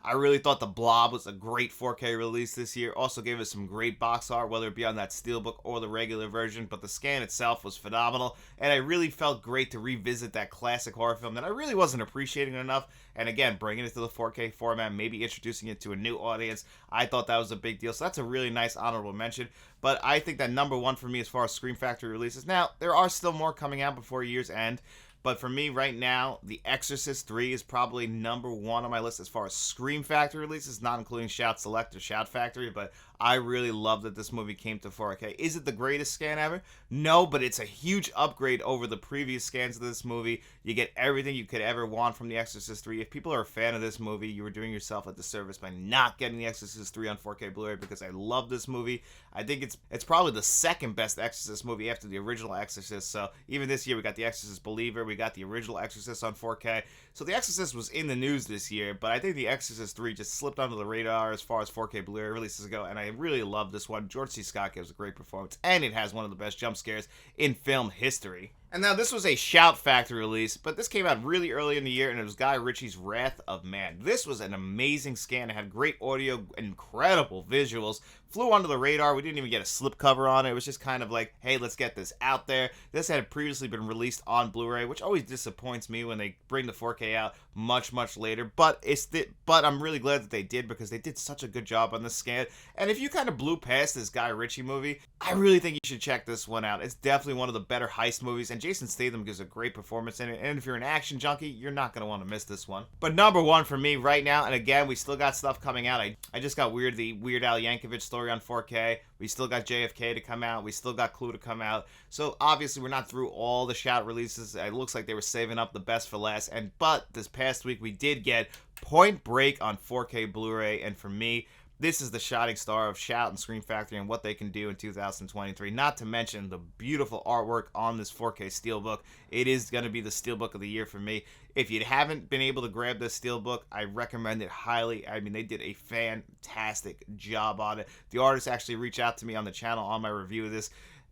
I really thought The Blob was a great 4K release this year. Also gave us some great box art, whether it be on that steelbook or the regular version, but the scan itself was phenomenal, and I really felt great to revisit that classic horror film that I really wasn't appreciating enough, and again, bringing it to the 4K format, maybe introducing it to a new audience. I thought that was a big deal, so that's a really nice honorable mention, but I think that number one for me as far as Scream Factory releases. Now, there are still more coming out before year's end, but for me right now, The Exorcist 3 is probably number one on my list as far as Scream Factory releases, not including Shout Select or Shout Factory, but I really love that this movie came to 4K. Is it the greatest scan ever? No, but it's a huge upgrade over the previous scans of this movie. You get everything you could ever want from The Exorcist 3. If people are a fan of this movie, you were doing yourself a disservice by not getting The Exorcist 3 on 4K Blu-ray, because I love this movie. I think it's probably the second best Exorcist movie after the original Exorcist. So even this year, we got The Exorcist Believer, we got the original Exorcist on 4K. So The Exorcist was in the news this year, but I think The Exorcist 3 just slipped under the radar as far as 4K Blu-ray releases go, and I really love this one. George C. Scott gives a great performance, and it has one of the best jump scares in film history. And now this was a Shout Factory release, but this came out really early in the year, and it was Guy Ritchie's Wrath of Man. This was an amazing scan. It had great audio, incredible visuals, flew under the radar. We didn't even get a slipcover on it. It was just kind of like, hey, let's get this out there. This had previously been released on Blu-ray, which always disappoints me when they bring the 4K out much, much later. But I'm really glad that they did, because they did such a good job on this scan. And if you kind of blew past this Guy Ritchie movie, I really think you should check this one out. It's definitely one of the better heist movies, and and Jason Statham gives a great performance in it. And if you're an action junkie, you're not going to want to miss this one. But number one for me right now, and again, we still got stuff coming out. I just got the Weird Al Yankovic story on 4K. We still got JFK to come out. We still got Clue to come out. So obviously we're not through all the Shout releases. It looks like they were saving up the best for last. But this past week we did get Point Break on 4K Blu-ray, and for me, this is the shining star of Shout and Scream Factory and what they can do in 2023. Not to mention the beautiful artwork on this 4K Steelbook. It is going to be the Steelbook of the year for me. If you haven't been able to grab this Steelbook, I recommend it highly. I mean, they did a fantastic job on it. The artists actually reached out to me on the channel on my review of this,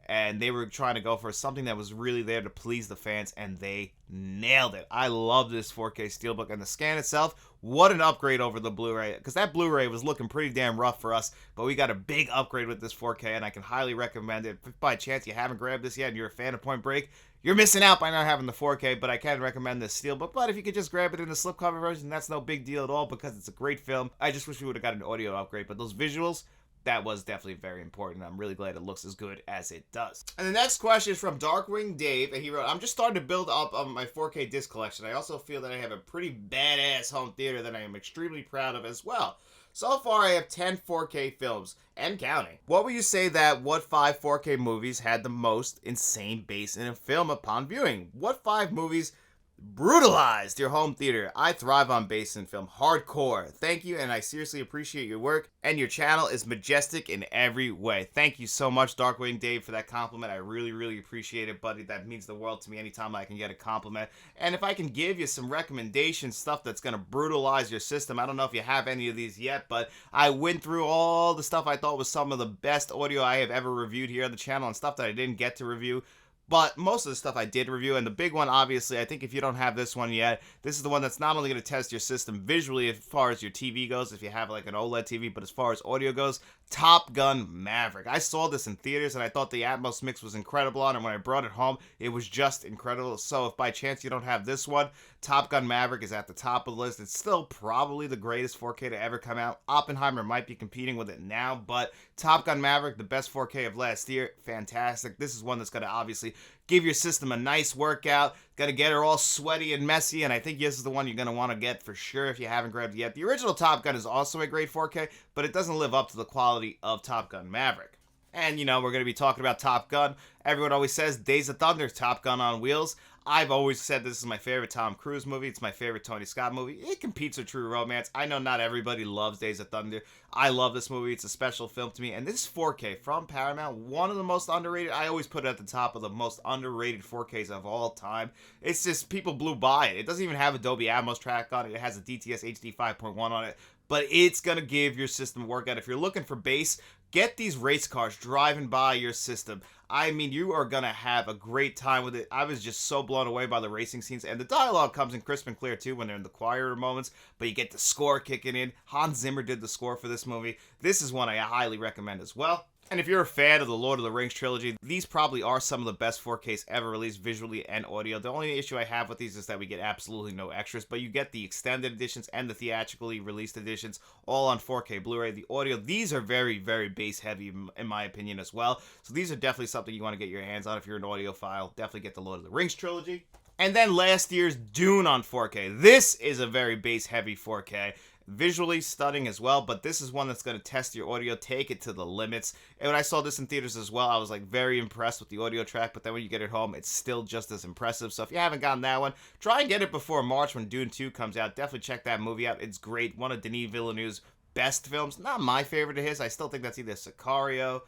and they were trying to go for something that was really there to please the fans, and they nailed it. I love this 4K Steelbook, and the scan itself, what an upgrade over the Blu-ray, because that Blu-ray was looking pretty damn rough for us, but we got a big upgrade with this 4K, and I can highly recommend it. If by chance you haven't grabbed this yet and you're a fan of Point Break, you're missing out by not having the 4K, but I can recommend this Steelbook. But if you could just grab it in the slipcover version, that's no big deal at all, because it's a great film. I just wish we would have got an audio upgrade, but those visuals, that was definitely very important. I'm really glad it looks as good as it does. And the next question is from Darkwing Dave, and he wrote, I'm just starting to build up on my 4K disc collection. I also feel that I have a pretty badass home theater that I am extremely proud of as well. So far, I have 10 4K films, and counting. What would you say that what 5 4K movies had the most insane bass in a film upon viewing? What 5 movies brutalized your home theater? I thrive on bass in film. Hardcore. Thank you, and I seriously appreciate your work, and your channel is majestic in every way. Thank you so much, Darkwing Dave, for that compliment. I really, really appreciate it, buddy. That means the world to me anytime I can get a compliment. And if I can give you some recommendations, stuff that's going to brutalize your system, I don't know if you have any of these yet, but I went through all the stuff I thought was some of the best audio I have ever reviewed here on the channel, and stuff that I didn't get to review. But most of the stuff I did review, and the big one, obviously, I think if you don't have this one yet, this is the one that's not only going to test your system visually as far as your TV goes, if you have like an OLED TV, but as far as audio goes, Top Gun Maverick. I saw this in theaters, and I thought the Atmos mix was incredible on it. When I brought it home, it was just incredible. So if by chance you don't have this one, Top Gun Maverick is at the top of the list. It's still probably the greatest 4K to ever come out. Oppenheimer might be competing with it now, but Top Gun Maverick, the best 4K of last year, fantastic. This is one that's going to obviously give your system a nice workout. Got to get her all sweaty and messy, and I think this is the one you're going to want to get for sure if you haven't grabbed it yet. The original Top Gun is also a great 4K, but it doesn't live up to the quality of Top Gun Maverick. And, you know, we're going to be talking about Top Gun. Everyone always says Days of Thunder, Top Gun on wheels. I've always said this is my favorite Tom Cruise movie. It's my favorite Tony Scott movie. It competes with True Romance. I know not everybody loves Days of Thunder. I love this movie. It's a special film to me. And this 4K from Paramount, one of the most underrated. I always put it at the top of the most underrated 4Ks of all time. It's just people blew by it. It doesn't even have a Dolby Atmos track on it. It has a DTS HD 5.1 on it. But it's going to give your system a workout. If you're looking for bass, get these race cars driving by your system. I mean, you are going to have a great time with it. I was just so blown away by the racing scenes. And the dialogue comes in crisp and clear, too, when they're in the quieter moments. But you get the score kicking in. Hans Zimmer did the score for this movie. This is one I highly recommend as well. And if you're a fan of the Lord of the Rings trilogy, these probably are some of the best 4Ks ever released visually and audio. The only issue I have with these is that we get absolutely no extras, but you get the extended editions and the theatrically released editions all on 4K Blu-ray. The audio, these are very, very bass heavy in my opinion as well. So these are definitely something you want to get your hands on if you're an audiophile. Definitely get the Lord of the Rings trilogy. And then last year's Dune on 4K. This is a very bass heavy 4K. Visually stunning as well, but this is one that's going to test your audio, take it to the limits. And when I saw this in theaters as well, I was like very impressed with the audio track, but then when you get it home, it's still just as impressive. So if you haven't gotten that one, try and get it before March when Dune 2 comes out. Definitely check that movie out. It's great. One of Denis Villeneuve's best films. Not my favorite of his. I still think that's either Sicario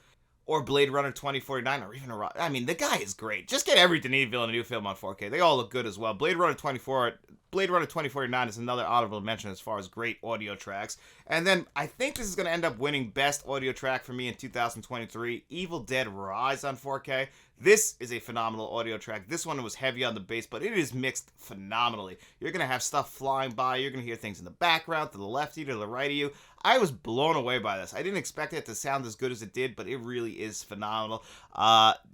or Blade Runner 2049, or even I mean, the guy is great. Just get every Denis Villeneuve film on 4K. They all look good as well. Blade Runner 2049 is another honorable mention as far as great audio tracks. And then I think this is going to end up winning best audio track for me in 2023. Evil Dead Rise on 4K. This is a phenomenal audio track. This one was heavy on the bass, but it is mixed phenomenally. You're going to have stuff flying by. You're going to hear things in the background, to the left of you, to the right of you. I was blown away by this. I didn't expect it to sound as good as it did, but it really is phenomenal.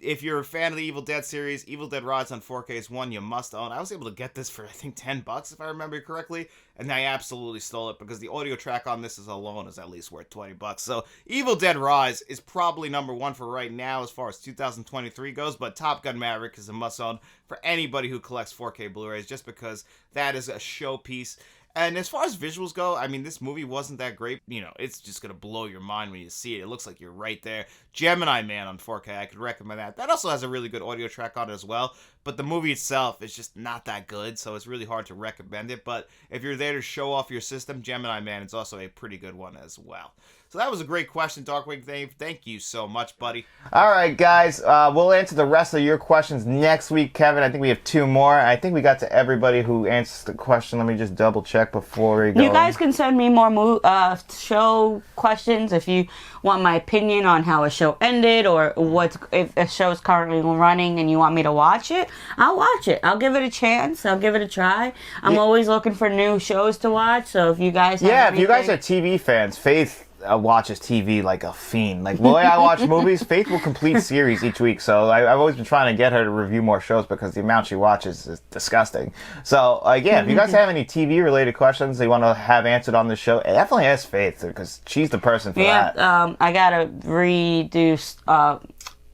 If you're a fan of the Evil Dead series, Evil Dead Rise on 4K is one you must own. I was able to get this for, I think, $10 $10, if I remember correctly, and I absolutely stole it because the audio track on this alone is at least worth $20. So Evil Dead Rise is probably number one for right now as far as 2023 goes, but Top Gun Maverick is a must-own for anybody who collects 4K Blu-rays, just because that is a showpiece. And as far as visuals go, I mean, this movie wasn't that great. You know, it's just going to blow your mind when you see it. It looks like you're right there. Gemini Man on 4K, I could recommend that. That also has a really good audio track on it as well. But the movie itself is just not that good, so it's really hard to recommend it. But if you're there to show off your system, Gemini Man is also a pretty good one as well. So that was a great question, Darkwing Dave. Thank you so much, buddy. All right, guys. We'll answer the rest of your questions next week, Kevin. I think we have 2 more. I think we got to everybody who answers the question. Let me just double check before we go. You guys can send me more show questions if you want my opinion on how a show ended, or if a show is currently running and you want me to watch it. I'll watch it. I'll give it a chance. I'll give it a try. I'm always looking for new shows to watch. So if you guys have if you guys are TV fans, Faith watches TV like a fiend. Like the way I watch movies, Faith will complete series each week. So I've always been trying to get her to review more shows because the amount she watches is disgusting. So if you guys have any TV related questions they want to have answered on the show, definitely ask Faith because she's the person for that. I gotta redo.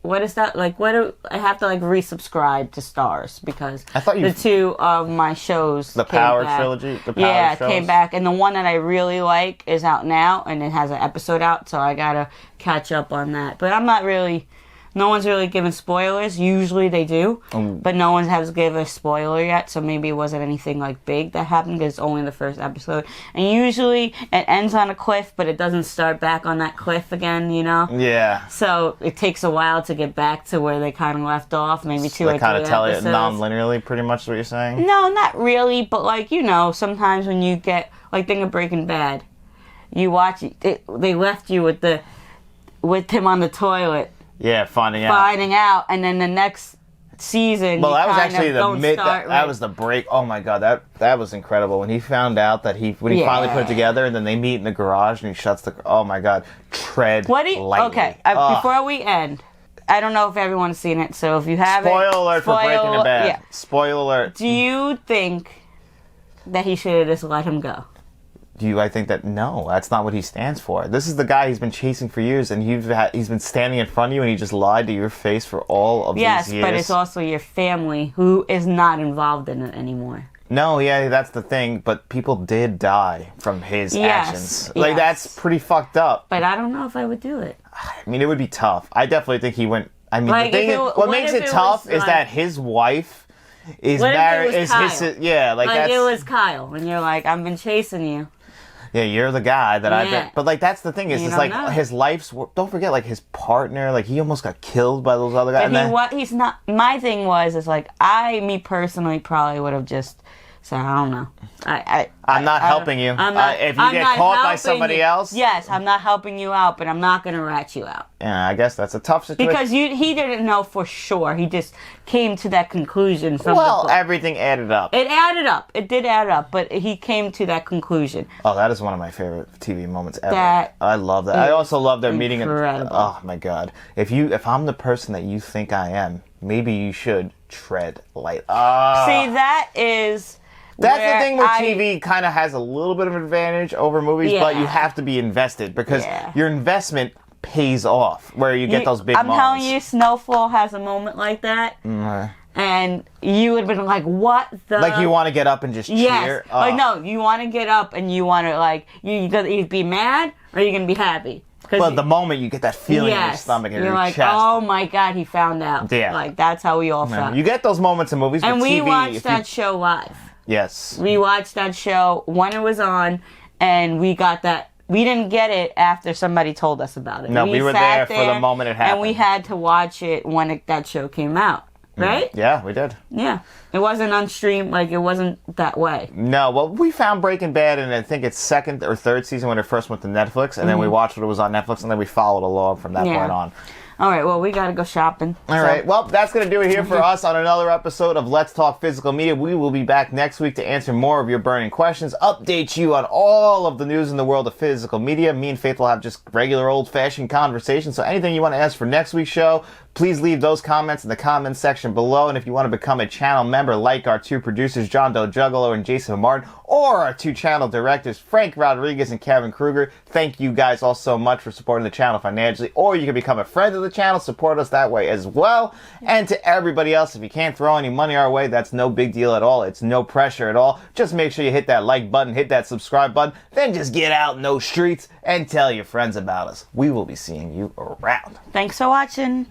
What is that? Like, I have to resubscribe to Stars because the 2 of my shows, the Power trilogy, came back, and the one that I really like is out now, and it has an episode out, so I gotta catch up on that. But no one's really given spoilers. Usually they do, but no one has given a spoiler yet, so maybe it wasn't anything big that happened because it's only the first episode. And usually it ends on a cliff, but it doesn't start back on that cliff again, you know? Yeah. So it takes a while to get back to where they kind of left off, maybe 2 or 3 episodes. They kind of tell it non-linearly, pretty much what you're saying? No, not really, but sometimes when you get, think of Breaking Bad, you watch it, they left you with him on the toilet. Yeah, finding out, and then the next season. Well, that was actually that was the break. Oh my god, that was incredible when he found out that when he finally put it together, and then they meet in the garage and he shuts the. Oh my god, tread lightly. Okay, before we end, I don't know if everyone's seen it, so if you haven't, spoiler alert for Breaking Bad. Yeah. Spoiler alert. Do you think that he should have just let him go? I think that no, that's not what he stands for. This is the guy he's been chasing for years, and he's been standing in front of you, and he just lied to your face for all of these years. Yes, but it's also your family who is not involved in it anymore. No, yeah, that's the thing, but people did die from his actions. That's pretty fucked up. But I don't know if I would do it. I mean, it would be tough. I definitely think he went. I mean, the thing is, what makes it tough is that his wife is married. It was Kyle, and you're like, I've been chasing you. Yeah, you're the guy that I've been... But, that's the thing is, his life's... Don't forget, his partner, he almost got killed by those other guys. But he's not... My thing was, me personally, probably would have just... So, I don't know. I'm not helping you. If you get caught by somebody else... Yes, I'm not helping you out, but I'm not going to rat you out. Yeah, I guess that's a tough situation. Because he didn't know for sure. He just came to that conclusion from the book. Everything added up. It added up. It did add up, but he came to that conclusion. Oh, that is one of my favorite TV moments ever. I love that. I also love their meeting. Oh, my God. If I'm the person that you think I am, maybe you should tread light. See, that is... That's the thing where TV kind of has a little bit of an advantage over movies, but you have to be invested because your investment pays off where you get those big moments. I'm telling you, Snowfall has a moment like that. Mm-hmm. And you would have been like, what the... you want to get up and just cheer? Yes. No, you want to get up and you want to, you're going to either be mad or you're going to be happy. Well, the moment you get that feeling in your stomach and your chest. You're like, oh my God, he found out. Yeah. That's how we all felt. You get those moments in movies and with we TV, watched that show live. Yes. We watched that show when it was on, and we got that. We didn't get it after somebody told us about it. No, we were there for the moment it happened. And we had to watch it when that show came out, right? Yeah, we did. Yeah. It wasn't on stream, it wasn't that way. No, well, we found Breaking Bad in, I think it's 2nd or 3rd season when it first went to Netflix, and then we watched what it was on Netflix, and then we followed along from that point on. All right, well, we got to go shopping. All right, well, that's going to do it here for us on another episode of Let's Talk Physical Media. We will be back next week to answer more of your burning questions, update you on all of the news in the world of physical media. Me and Faith will have just regular old-fashioned conversations, so anything you want to ask for next week's show, please leave those comments in the comments section below. And if you want to become a channel member like our two producers, John Doe Juggalo and Jason Martin, or our two channel directors, Frank Rodriguez and Kevin Kruger, thank you guys all so much for supporting the channel financially. Or you can become a friend of the channel, support us that way as well. And to everybody else, if you can't throw any money our way, that's no big deal at all. It's no pressure at all. Just make sure you hit that like button, hit that subscribe button, then just get out in those streets and tell your friends about us. We will be seeing you around. Thanks for watching.